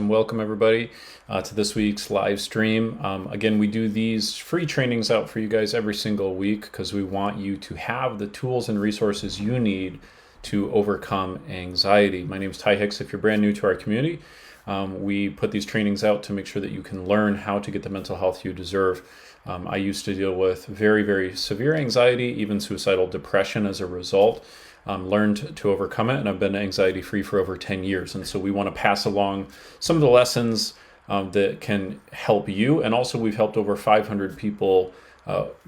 Welcome everybody to this week's live stream. Again, we do these free trainings out for you guys every single week because we want you to have the tools and resources you need to overcome anxiety. My name is Hicks. If you're brand new to our community, we put these trainings out to make sure that you can learn how to get the mental health you deserve. I used to deal with very, very severe anxiety, even suicidal depression as a result. Learned to overcome it, and I've been anxiety free for over 10 years. And so we want to pass along some of the lessons that can help you. And also we've helped over 500 people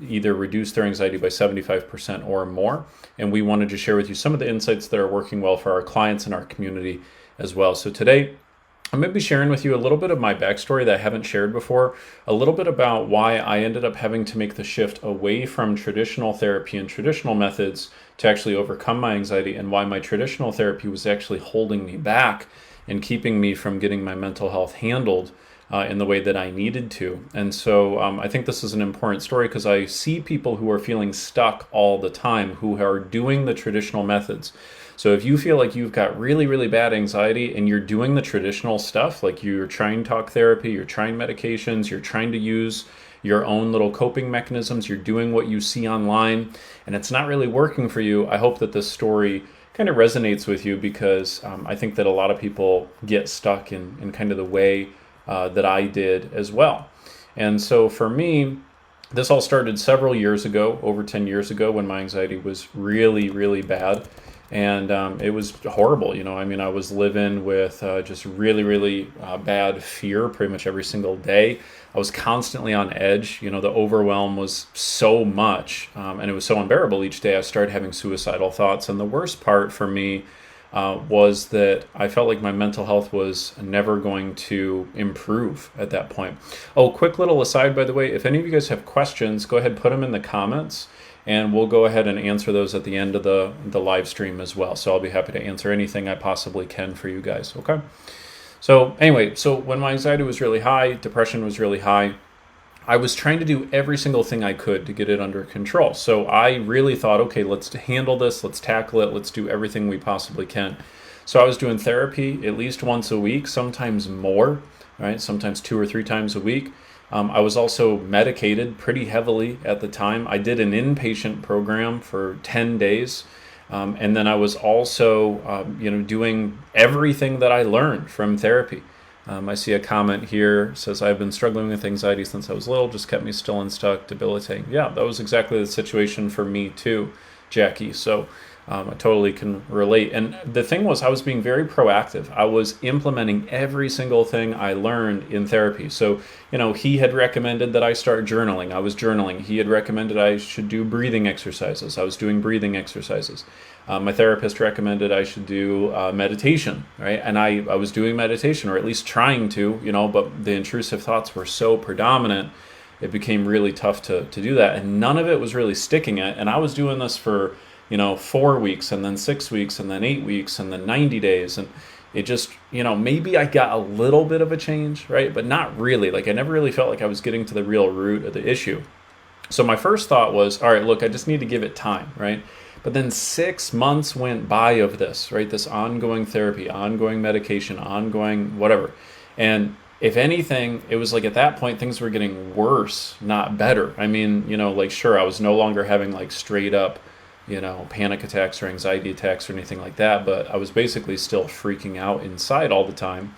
either reduce their anxiety by 75% or more. And we wanted to share with you some of the insights that are working well for our clients and our community as well. So today, I'm going to be sharing with you a little bit of my backstory that I haven't shared before, a little bit about why I ended up having to make the shift away from traditional therapy and traditional methods to actually overcome my anxiety, and why my traditional therapy was actually holding me back and keeping me from getting my mental health handled in the way that I needed to. And so I think this is an important story because I see people who are feeling stuck all the time, who are doing the traditional methods. So if you feel like you've got really, really bad anxiety and you're doing the traditional stuff, like you're trying talk therapy, you're trying medications, you're trying to use your own little coping mechanisms, you're doing what you see online, and it's not really working for you, I hope that this story kind of resonates with you, because I think that a lot of people get stuck in kind of the way that I did as well. And so for me, this all started several years ago, over 10 years ago, when my anxiety was really, really bad. And it was horrible. I was living with just really, really bad fear pretty much every single day. I was constantly on edge. The overwhelm was so much, and it was so unbearable each day. I started having suicidal thoughts. And the worst part for me was that I felt like my mental health was never going to improve at that point. Oh, quick little aside, by the way, if any of you guys have questions, go ahead, put them in the comments, and we'll go ahead and answer those at the end of the live stream as well. So I'll be happy to answer anything I possibly can for you guys, okay? So anyway, when my anxiety was really high, depression was really high, I was trying to do every single thing I could to get it under control. So I really thought, okay, let's handle this, let's tackle it, let's do everything we possibly can. So I was doing therapy at least once a week, sometimes more, right? Sometimes 2 or 3 times a week. I was also medicated pretty heavily at the time. I did an inpatient program for 10 days. And then I was also, doing everything that I learned from therapy. I see a comment here, says, I've been struggling with anxiety since I was little, just kept me still and stuck, debilitating. Yeah, that was exactly the situation for me too, Jackie. So I totally can relate. And the thing was, I was being very proactive. I was implementing every single thing I learned in therapy. So, he had recommended that I start journaling. I was journaling. He had recommended I should do breathing exercises. I was doing breathing exercises. My therapist recommended I should do meditation, right? And I was doing meditation, or at least trying to, but the intrusive thoughts were so predominant, it became really tough to do that. And none of it was really sticking. And I was doing this for 4 weeks, and then 6 weeks, and then 8 weeks, and then 90 days. And it just, maybe I got a little bit of a change, right? But not really. Like, I never really felt like I was getting to the real root of the issue. So my first thought was, all right, look, I just need to give it time, right? But then 6 months went by of this, right? This ongoing therapy, ongoing medication, ongoing whatever. And if anything, it was like at that point, things were getting worse, not better. Sure, I was no longer having like straight up, panic attacks or anxiety attacks or anything like that, but I was basically still freaking out inside all the time.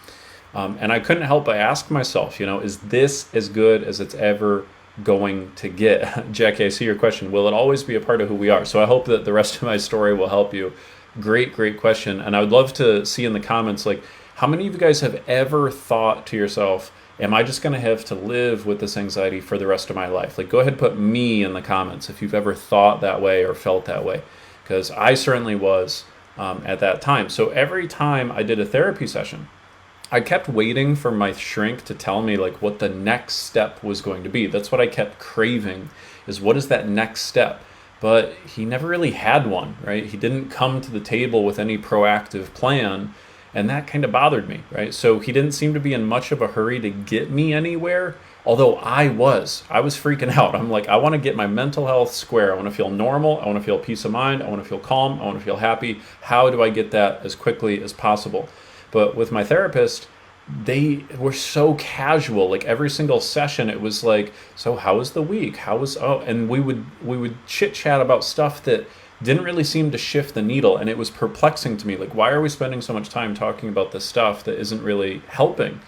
And I couldn't help but ask myself, is this as good as it's ever going to get? Jackie, I see your question. Will it always be a part of who we are? So I hope that the rest of my story will help you. Great question. And I would love to see in the comments, like, how many of you guys have ever thought to yourself, am I just going to have to live with this anxiety for the rest of my life? Like, go ahead and put me in the comments if you've ever thought that way or felt that way, because I certainly was at that time. So every time I did a therapy session, I kept waiting for my shrink to tell me like what the next step was going to be. That's what I kept craving, is what is that next step? But he never really had one, right? He didn't come to the table with any proactive plan, and that kind of bothered me, right? So he didn't seem to be in much of a hurry to get me anywhere, although I was freaking out. I'm like, I want to get my mental health square. I want to feel normal. I want to feel peace of mind. I want to feel calm. I want to feel happy. How do I get that as quickly as possible? But with my therapist, they were so casual. Like every single session, it was like, so how was the week? How was, oh, and we would chit chat about stuff that didn't really seem to shift the needle. And it was perplexing to me. Like, why are we spending so much time talking about this stuff that isn't really helping?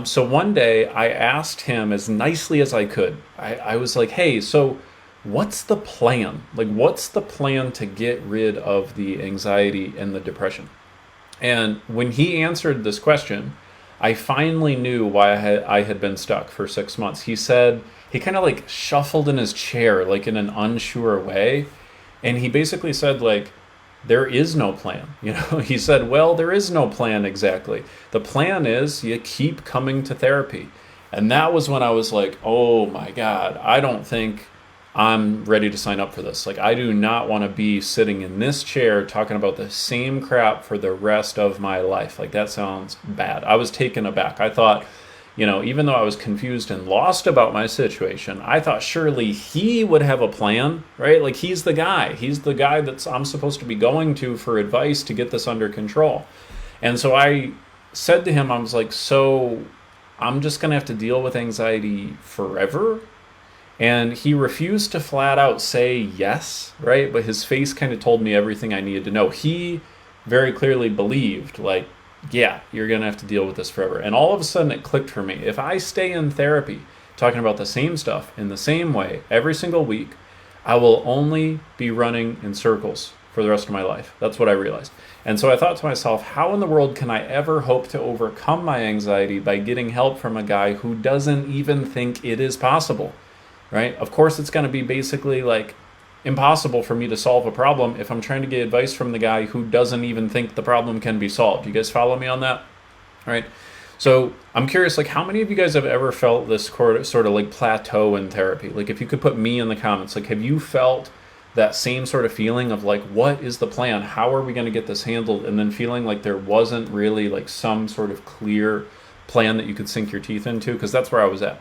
So one day I asked him as nicely as I could. I was like, hey, so what's the plan? Like, what's the plan to get rid of the anxiety and the depression? And when he answered this question, I finally knew why I had been stuck for 6 months. He said, he kind of like shuffled in his chair, like in an unsure way. And he basically said, like, there is no plan. He said, well, there is no plan exactly. The plan is you keep coming to therapy. And that was when I was like, oh my God, I don't think I'm ready to sign up for this. Like, I do not want to be sitting in this chair talking about the same crap for the rest of my life. Like, that sounds bad. I was taken aback. I thought, even though I was confused and lost about my situation, I thought surely he would have a plan, right? Like, he's the guy. He's the guy that I'm supposed to be going to for advice to get this under control. And so I said to him, I was like, so I'm just going to have to deal with anxiety forever? And he refused to flat out say yes, right? But his face kind of told me everything I needed to know. He very clearly believed, like, yeah, you're going to have to deal with this forever. And all of a sudden it clicked for me. If I stay in therapy talking about the same stuff in the same way every single week, I will only be running in circles for the rest of my life. That's what I realized. And so I thought to myself, how in the world can I ever hope to overcome my anxiety by getting help from a guy who doesn't even think it is possible? Right? Of course, it's going to be basically like impossible for me to solve a problem if I'm trying to get advice from the guy who doesn't even think the problem can be solved. You guys follow me on that? All right. So I'm curious, like, how many of you guys have ever felt this sort of like plateau in therapy? Like, if you could put me in the comments, like, have you felt that same sort of feeling of like, what is the plan? How are we going to get this handled? And then feeling like there wasn't really like some sort of clear plan that you could sink your teeth into? Because that's where I was at.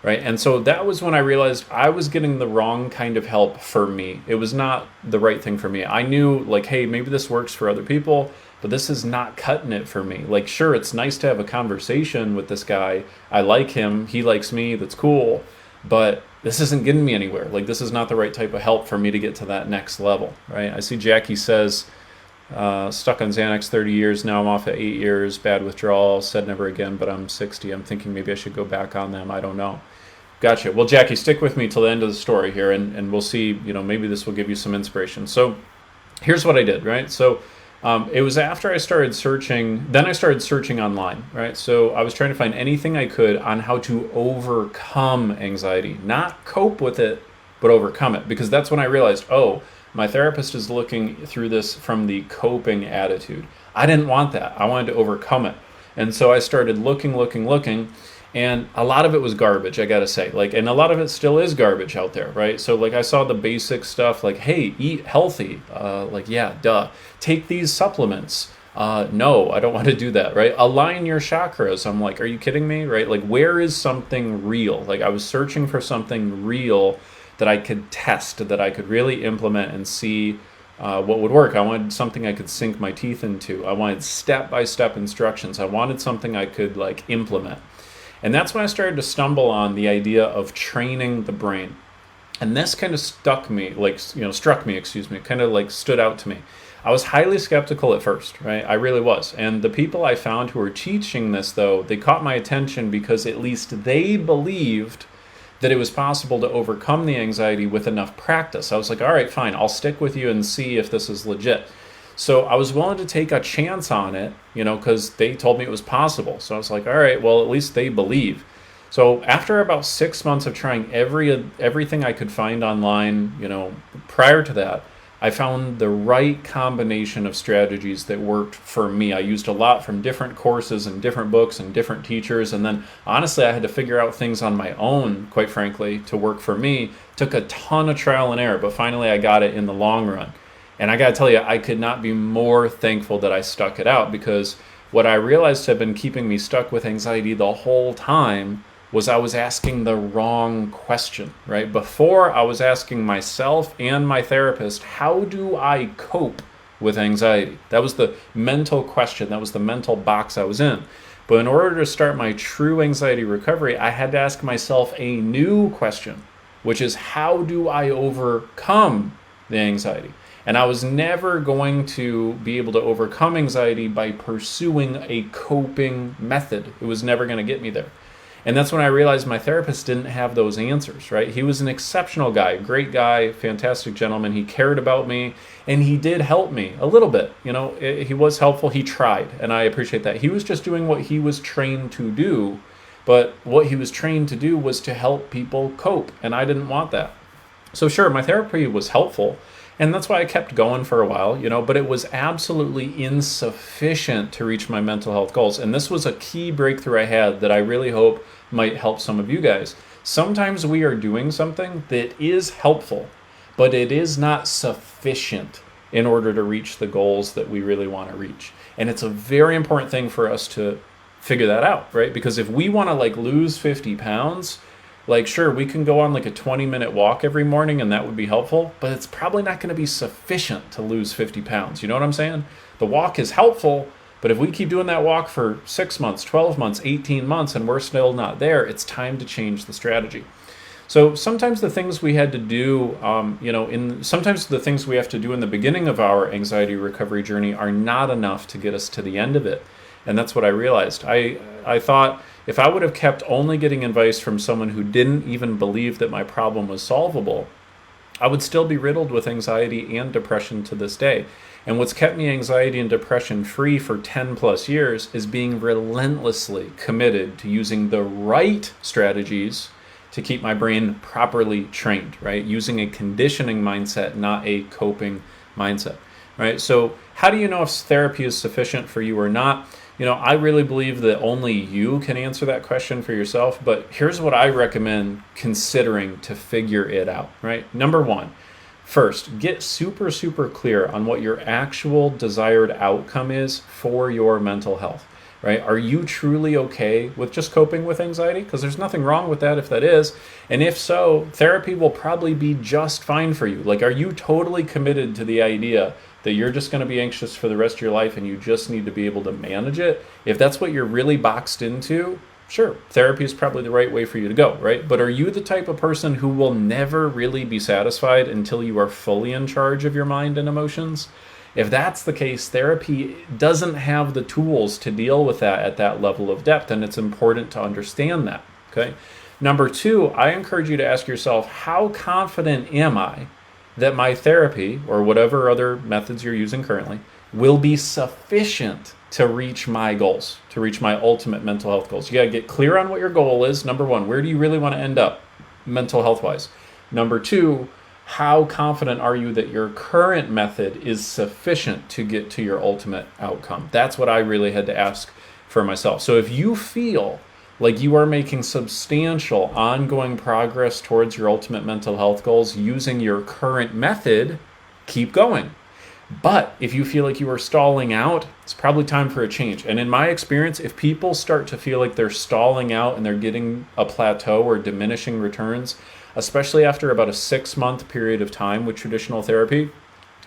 Right. And so that was when I realized I was getting the wrong kind of help for me. It was not the right thing for me. I knew, like, hey, maybe this works for other people, but this is not cutting it for me. Like, sure, it's nice to have a conversation with this guy. I like him. He likes me. That's cool. But this isn't getting me anywhere. Like, this is not the right type of help for me to get to that next level. Right. I see Jackie says, stuck on Xanax 30 years. Now I'm off at 8 years. Bad withdrawal. Said never again, but I'm 60. I'm thinking maybe I should go back on them. I don't know. Gotcha. Well, Jackie, stick with me till the end of the story here, and we'll see, maybe this will give you some inspiration. So here's what I did, right? So it was after I started searching, then I started searching online, right? So I was trying to find anything I could on how to overcome anxiety, not cope with it, but overcome it. Because that's when I realized, oh, my therapist is looking through this from the coping attitude. I didn't want that. I wanted to overcome it. And so I started looking. And a lot of it was garbage, I gotta say. Like, and a lot of it still is garbage out there, right? So like I saw the basic stuff like, hey, eat healthy. Like, yeah, duh. Take these supplements. No, I don't want to do that, right? Align your chakras. I'm like, are you kidding me, right? Like, where is something real? Like, I was searching for something real that I could test, that I could really implement and see what would work. I wanted something I could sink my teeth into. I wanted step-by-step instructions. I wanted something I could like implement. And that's when I started to stumble on the idea of training the brain. And this kind of struck me, kind of like stood out to me. I was highly skeptical at first, right? I really was. And the people I found who were teaching this, though, they caught my attention because at least they believed that it was possible to overcome the anxiety with enough practice. I was like, all right, fine, I'll stick with you and see if this is legit. So I was willing to take a chance on it, because they told me it was possible. So I was like, all right, well, at least they believe. So after about 6 months of trying everything I could find online, prior to that, I found the right combination of strategies that worked for me. I used a lot from different courses and different books and different teachers. And then honestly, I had to figure out things on my own, quite frankly, to work for me. Took a ton of trial and error, but finally I got it in the long run. And I got to tell you, I could not be more thankful that I stuck it out, because what I realized had been keeping me stuck with anxiety the whole time was I was asking the wrong question, right? Before, I was asking myself and my therapist, how do I cope with anxiety? That was the mental question. That was the mental box I was in. But in order to start my true anxiety recovery, I had to ask myself a new question, which is, how do I overcome the anxiety? And I was never going to be able to overcome anxiety by pursuing a coping method. It was never going to get me there. And that's when I realized my therapist didn't have those answers, right? He was an exceptional guy, great guy, fantastic gentleman. He cared about me, and he did help me a little bit. He was helpful. He tried, and I appreciate that. He was just doing what he was trained to do, but what he was trained to do was to help people cope, and I didn't want that. So sure, my therapy was helpful, and that's why I kept going for a while, but it was absolutely insufficient to reach my mental health goals. And this was a key breakthrough I had that I really hope might help some of you guys. Sometimes we are doing something that is helpful, but it is not sufficient in order to reach the goals that we really want to reach. And it's a very important thing for us to figure that out, right? Because if we want to lose 50 pounds, sure, we can go on a 20-minute walk every morning and that would be helpful, but it's probably not going to be sufficient to lose 50 pounds. You know what I'm saying? The walk is helpful, but if we keep doing that walk for 6 months, 12 months, 18 months, and we're still not there, it's time to change the strategy. So sometimes the things we had to do, sometimes the things we have to do in the beginning of our anxiety recovery journey are not enough to get us to the end of it. And that's what I realized. I thought if I would have kept only getting advice from someone who didn't even believe that my problem was solvable, I would still be riddled with anxiety and depression to this day. And what's kept me anxiety and depression free for 10 plus years is being relentlessly committed to using the right strategies to keep my brain properly trained, right? Using a conditioning mindset, not a coping mindset, right? So how do you know if therapy is sufficient for you or not? I really believe that only you can answer that question for yourself, but here's what I recommend considering to figure it out, right? Number one, first, get super, super clear on what your actual desired outcome is for your mental health, right? Are you truly okay with just coping with anxiety? Because there's nothing wrong with that if that is. And if so, therapy will probably be just fine for you. Are you totally committed to the idea that you're just going to be anxious for the rest of your life and you just need to be able to manage it? If that's what you're really boxed into, sure, therapy is probably the right way for you to go, right? But are you the type of person who will never really be satisfied until you are fully in charge of your mind and emotions? If that's the case, therapy doesn't have the tools to deal with that at that level of depth, and it's important to understand that, okay? Number two, I encourage you to ask yourself, how confident am I that my therapy, or whatever other methods you're using currently, will be sufficient to reach my goals, to reach my ultimate mental health goals? You got to get clear on what your goal is. Number one, where do you really want to end up mental health wise? Number two, how confident are you that your current method is sufficient to get to your ultimate outcome? That's what I really had to ask for myself. So if you feel like you are making substantial ongoing progress towards your ultimate mental health goals using your current method, keep going. But if you feel like you are stalling out, it's probably time for a change. And in my experience, if people start to feel like they're stalling out and they're getting a plateau or diminishing returns, especially after about a 6-month period of time with traditional therapy,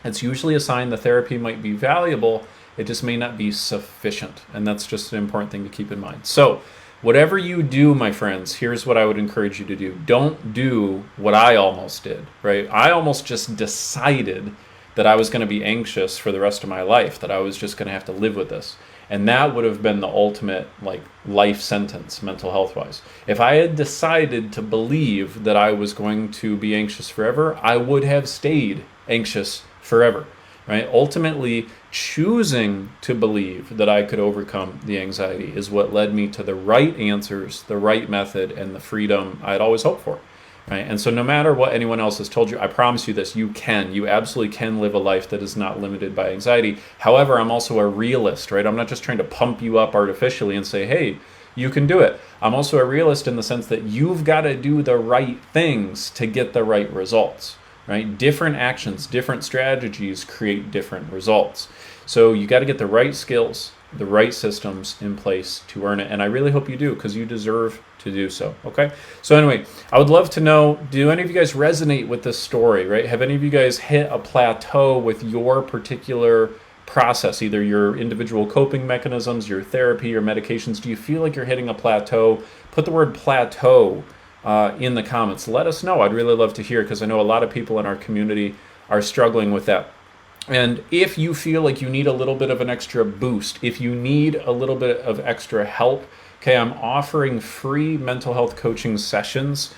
it's usually a sign the therapy might be valuable. It just may not be sufficient. And that's just an important thing to keep in mind. So whatever you do, my friends, here's what I would encourage you to do. Don't do what I almost did, right? I almost just decided that I was going to be anxious for the rest of my life, that I was just going to have to live with this. And that would have been the ultimate life sentence, mental health wise. If I had decided to believe that I was going to be anxious forever, I would have stayed anxious forever, right? Ultimately, choosing to believe that I could overcome the anxiety is what led me to the right answers, the right method, and the freedom I'd always hoped for. Right? And so no matter what anyone else has told you, I promise you this, you absolutely can live a life that is not limited by anxiety. However, I'm also a realist, right? I'm not just trying to pump you up artificially and say, hey, you can do it. I'm also a realist in the sense that you've got to do the right things to get the right results, right? Different actions, different strategies create different results. So you got to get the right skills, the right systems in place to earn it. And I really hope you do, because you deserve to do so. Okay. So anyway, I would love to know, do any of you guys resonate with this story, right? Have any of you guys hit a plateau with your particular process, either your individual coping mechanisms, your therapy, your medications? Do you feel like you're hitting a plateau? Put the word plateau in the comments. Let us know. I'd really love to hear, because I know a lot of people in our community are struggling with that. And if you feel like you need a little bit of an extra boost, if you need a little bit of extra help, okay, I'm offering free mental health coaching sessions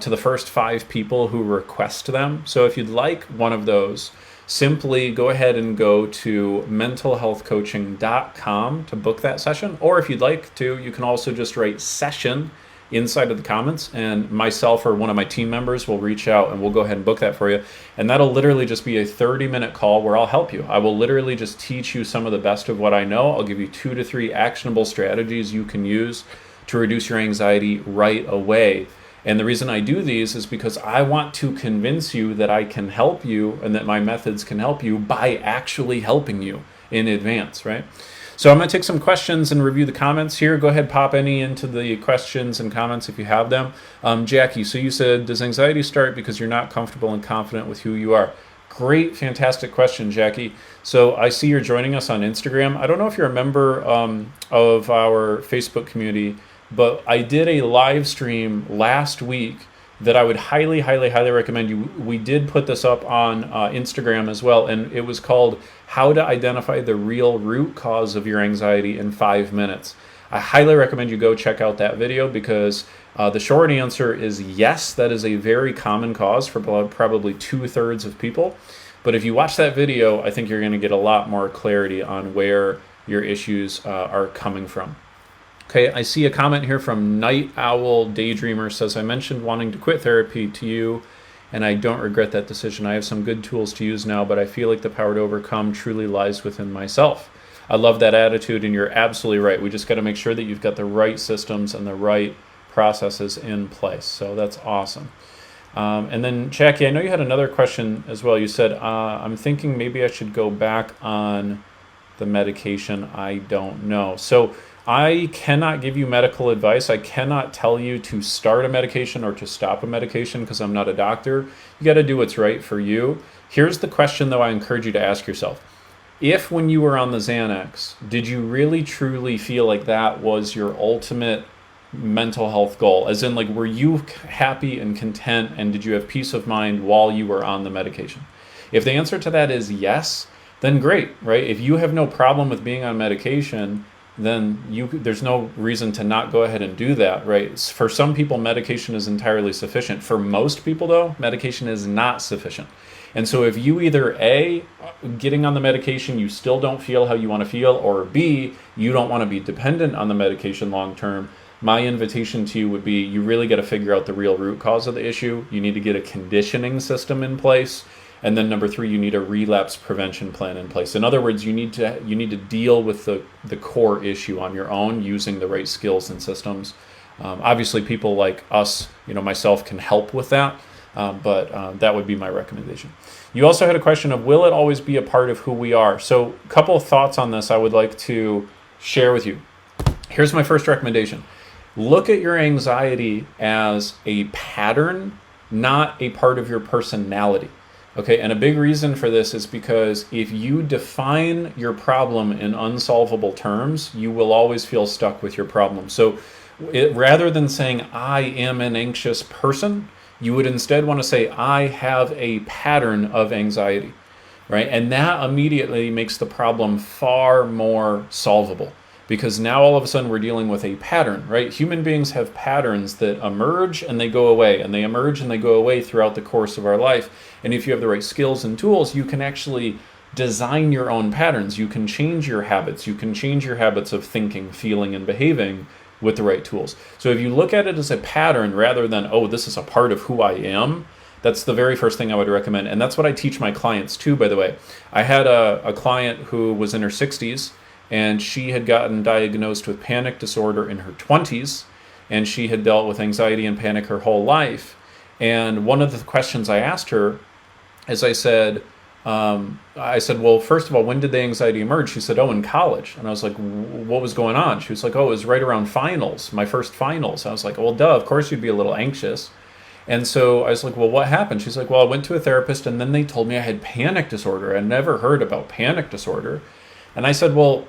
to the first 5 people who request them. So if you'd like one of those, simply go ahead and go to mentalhealthcoaching.com to book that session. Or if you'd like to, you can also just write session inside of the comments, and myself or one of my team members will reach out and we'll go ahead and book that for you. And that'll literally just be a 30-minute call where I'll help you. I will literally just teach you some of the best of what I know. I'll give you 2 to 3 actionable strategies you can use to reduce your anxiety right away. And the reason I do these is because I want to convince you that I can help you and that my methods can help you by actually helping you in advance, right? So I'm going to take some questions and review the comments here. Go ahead, pop any into the questions and comments if you have them. Jackie, so you said, does anxiety start because you're not comfortable and confident with who you are? Great, fantastic question, Jackie. So I see you're joining us on Instagram. I don't know if you're a member of our Facebook community, but I did a live stream last week that I would highly, highly, highly recommend you. We did put this up on Instagram as well, and it was called How to Identify the Real Root Cause of Your Anxiety in 5 Minutes. I highly recommend you go check out that video, because the short answer is yes, that is a very common cause for probably 2/3 of people. But if you watch that video, I think you're going to get a lot more clarity on where your issues are coming from. Okay, I see a comment here from Night Owl Daydreamer. Says, I mentioned wanting to quit therapy to you, and I don't regret that decision. I have some good tools to use now, but I feel like the power to overcome truly lies within myself. I love that attitude, and you're absolutely right. We just got to make sure that you've got the right systems and the right processes in place. So that's awesome. And then, Jackie, I know you had another question as well. You said, I'm thinking maybe I should go back on the medication. I don't know. So I cannot give you medical advice. I cannot tell you to start a medication or to stop a medication, because I'm not a doctor. You got to do what's right for you. Here's the question, though, I encourage you to ask yourself. If when you were on the Xanax, did you really truly feel like that was your ultimate mental health goal? As in, like, were you happy and content, and did you have peace of mind while you were on the medication? If the answer to that is yes, then great, right? If you have no problem with being on medication, then there's no reason to not go ahead and do that, right? For some people, medication is entirely sufficient. For most people, though, medication is not sufficient. And so if you either A, getting on the medication, you still don't feel how you want to feel, or B, you don't want to be dependent on the medication long term, my invitation to you would be, you really got to figure out the real root cause of the issue. You need to get a conditioning system in place. And then number 3, you need a relapse prevention plan in place. In other words, you need to deal with the core issue on your own using the right skills and systems. Obviously, people like us, myself, can help with that, but that would be my recommendation. You also had a question of, will it always be a part of who we are? So a couple of thoughts on this I would like to share with you. Here's my first recommendation. Look at your anxiety as a pattern, not a part of your personality. Okay, and a big reason for this is because if you define your problem in unsolvable terms, you will always feel stuck with your problem. So rather than saying, I am an anxious person, you would instead want to say, I have a pattern of anxiety, right? And that immediately makes the problem far more solvable, because now all of a sudden we're dealing with a pattern, right? Human beings have patterns that emerge and they go away, and they emerge and they go away throughout the course of our life. And if you have the right skills and tools, you can actually design your own patterns. You can change your habits. You can change your habits of thinking, feeling, and behaving with the right tools. So if you look at it as a pattern rather than, oh, this is a part of who I am, that's the very first thing I would recommend. And that's what I teach my clients too, by the way. I had a client who was in her 60s, and she had gotten diagnosed with panic disorder in her 20s, and she had dealt with anxiety and panic her whole life. And one of the questions I asked her is, I said, well, first of all, when did the anxiety emerge? She said, oh, in college. And I was like, what was going on? She was like, oh, it was right around finals, my first finals. I was like, well, duh, of course you'd be a little anxious. And so I was like, well, what happened? She's like, well, I went to a therapist, and then they told me I had panic disorder. I'd never heard about panic disorder. And I said, well,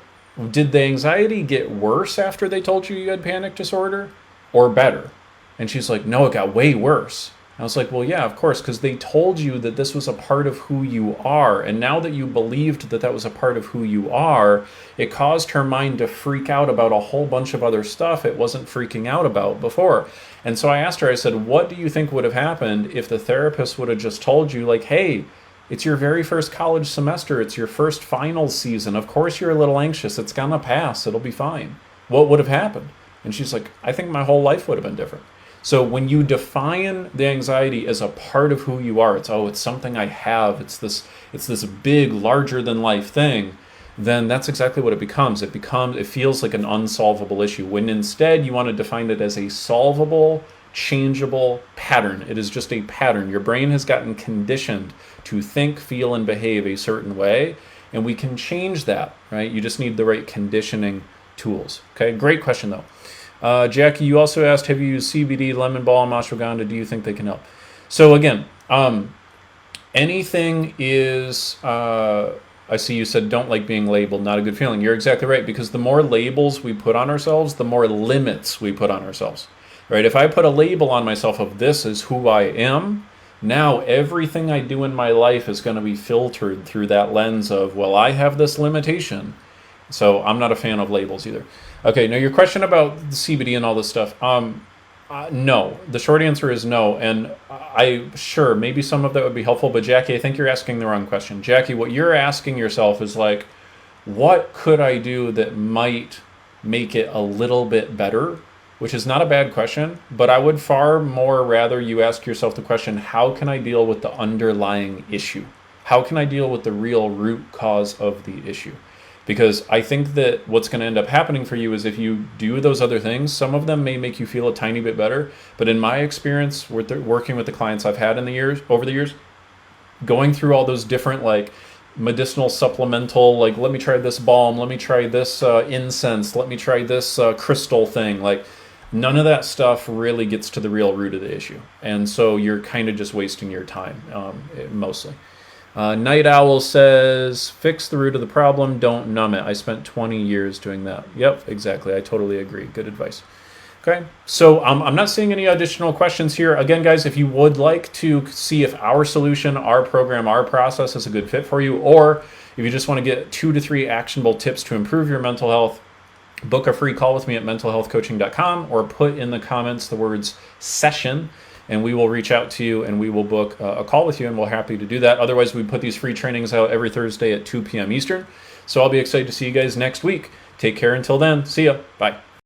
did the anxiety get worse after they told you you had panic disorder or better? And she's like, no, it got way worse. I was like, well, yeah, of course, because they told you that this was a part of who you are. And now that you believed that that was a part of who you are, it caused her mind to freak out about a whole bunch of other stuff it wasn't freaking out about before. And so I asked her, I said, what do you think would have happened if the therapist would have just told you, like, hey, it's your very first college semester, it's your first final season. Of course you're a little anxious. It's gonna pass. It'll be fine. What would have happened? And she's like, I think my whole life would have been different. So when you define the anxiety as a part of who you are, it's something I have, it's this big, larger than life thing, then that's exactly what it becomes. It feels like an unsolvable issue, when instead you want to define it as a solvable, changeable pattern. It is just a pattern. Your brain has gotten conditioned to think, feel, and behave a certain way, and we can change that, right? You just need the right conditioning tools. Okay, great question though. Jackie, you also asked, have you used CBD, lemon balm, ashwagandha? Do you think they can help? So again, anything is, I see you said don't like being labeled, not a good feeling. You're exactly right, because the more labels we put on ourselves, the more limits we put on ourselves, right? If I put a label on myself of this is who I am, now everything I do in my life is going to be filtered through that lens of, well, I have this limitation. So I'm not a fan of labels either. Okay, now your question about the CBD and all this stuff. No, the short answer is no. And sure, maybe some of that would be helpful, but Jackie, I think you're asking the wrong question. Jackie, what you're asking yourself is like, what could I do that might make it a little bit better? Which is not a bad question, but I would far more rather you ask yourself the question, how can I deal with the underlying issue? How can I deal with the real root cause of the issue? Because I think that what's going to end up happening for you is if you do those other things, some of them may make you feel a tiny bit better. But in my experience, working with the clients I've had over the years, going through all those different like medicinal supplemental, like let me try this balm, let me try this incense, let me try this crystal thing, like none of that stuff really gets to the real root of the issue. And so you're kind of just wasting your time, mostly. Night Owl says, fix the root of the problem, don't numb it. I spent 20 years doing that. Yep, exactly. I totally agree. Good advice. Okay, so I'm not seeing any additional questions here. Again, guys, if you would like to see if our solution, our program, our process is a good fit for you, or if you just want to get 2 to 3 actionable tips to improve your mental health, book a free call with me at mentalhealthcoaching.com or put in the comments the words session, and we will reach out to you and we will book a call with you, and we're happy to do that. Otherwise, we put these free trainings out every Thursday at 2 p.m. Eastern. So I'll be excited to see you guys next week. Take care until then. See ya. Bye.